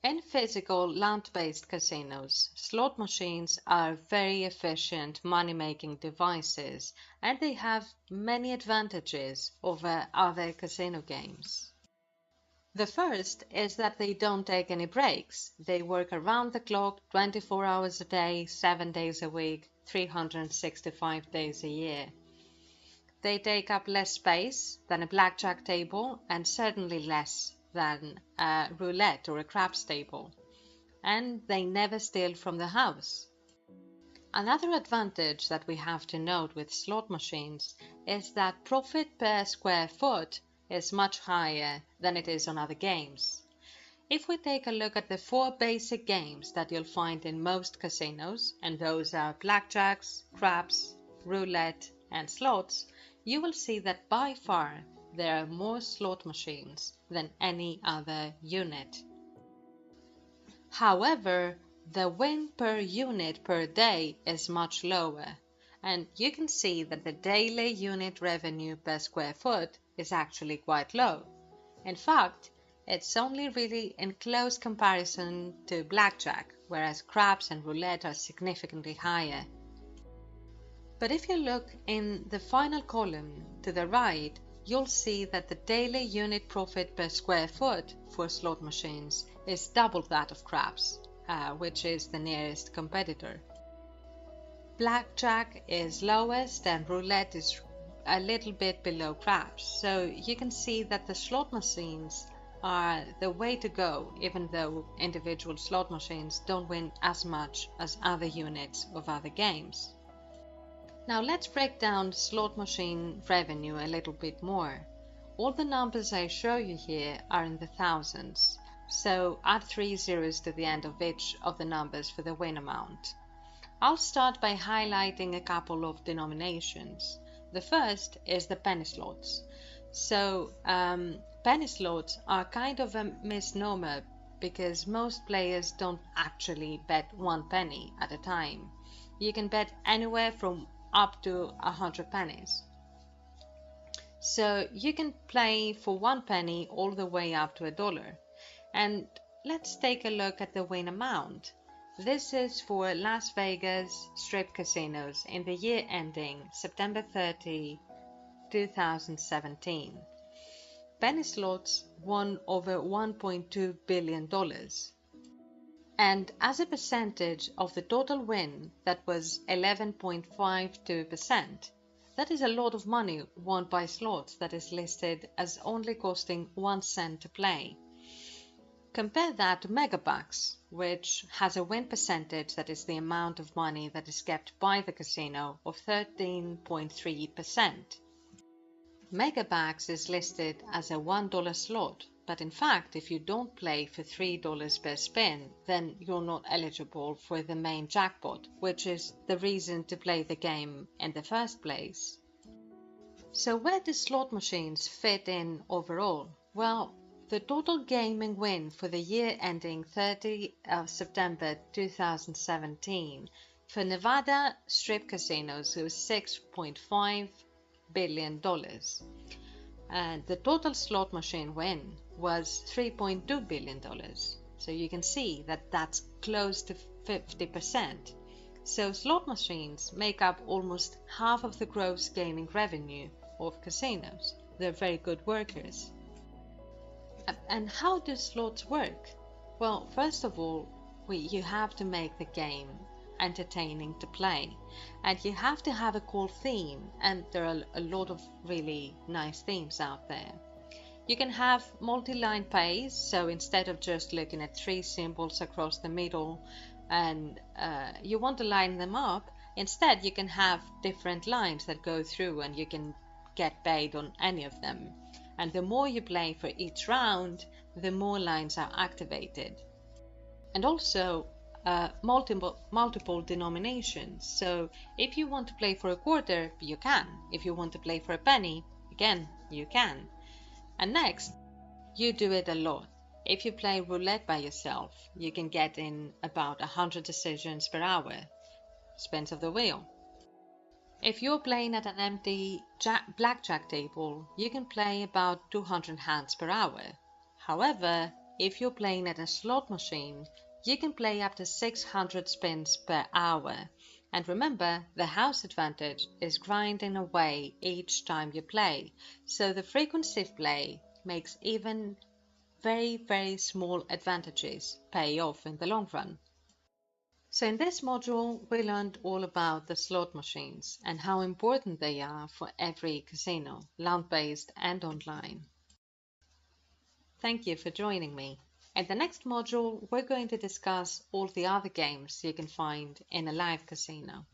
In physical land-based casinos, slot machines are very efficient money-making devices, and they have many advantages over other casino games. The first is that they don't take any breaks. They work around the clock 24 hours a day, 7 days a week, 365 days a year. They take up less space than a blackjack table and certainly less than a roulette or a craps table. And they never steal from the house. Another advantage that we have to note with slot machines is that profit per square foot is much higher than it is on other games. If we take a look at the four basic games that you'll find in most casinos, and those are blackjacks, craps, roulette, and slots, you will see that by far there are more slot machines than any other unit. However, the win per unit per day is much lower, and you can see that the daily unit revenue per square foot is actually quite low. In fact, it's only really in close comparison to blackjack, whereas craps and roulette are significantly higher. But if you look in the final column to the right, you'll see that the daily unit profit per square foot for slot machines is double that of craps, which is the nearest competitor. Blackjack is lowest and roulette is a little bit below craps, so you can see that the slot machines are the way to go, even though individual slot machines don't win as much as other units of other games. Now let's break down slot machine revenue a little bit more. All the numbers I show you here are in the thousands, so add 3 zeros to the end of each of the numbers for the win amount. I'll start by highlighting a couple of denominations. The first is the penny slots. So penny slots are kind of a misnomer because most players don't actually bet 1 penny at a time. You can bet anywhere from up to 100 pennies. So you can play for 1 penny all the way up to $1. And let's take a look at the win amount. This is for Las Vegas Strip casinos in the year ending September 30, 2017. Penny slots won over $1.2 billion. And as a percentage of the total win, that was 11.52%. That is a lot of money won by slots that is listed as only costing 1 cent to play. Compare that to Megabucks, which has a win percentage that is the amount of money that is kept by the casino of 13.3%. Megabucks is listed as a $1 slot, but in fact, if you don't play for $3 per spin, then you're not eligible for the main jackpot, which is the reason to play the game in the first place. So where do slot machines fit in overall? Well, the total gaming win for the year ending 30 September 2017 for Nevada Strip casinos was $6.5 billion. And the total slot machine win was $3.2 billion. So you can see that that's close to 50%. So slot machines make up almost half of the gross gaming revenue of casinos. They're very good workers. And how do slots work? Well, first of all, you have to make the game entertaining to play, and you have to have a cool theme, and there are a lot of really nice themes out there. You can have multi-line pays, so instead of just looking at 3 symbols across the middle and you want to line them up, instead you can have different lines that go through and you can get paid on any of them. And the more you play for each round, the more lines are activated. And also multiple denominations. So if you want to play for a quarter, you can. If you want to play for a penny, again, you can. And next, you do it a lot. If you play roulette by yourself, you can get in about 100 decisions per hour, spins of the wheel. If you're playing at an empty blackjack table, you can play about 200 hands per hour. However, if you're playing at a slot machine, you can play up to 600 spins per hour. And remember, the house advantage is grinding away each time you play, so the frequency of play makes even very small advantages pay off in the long run. So in this module, we learned all about the slot machines and how important they are for every casino, land-based and online. Thank you for joining me. In the next module, we're going to discuss all the other games you can find in a live casino.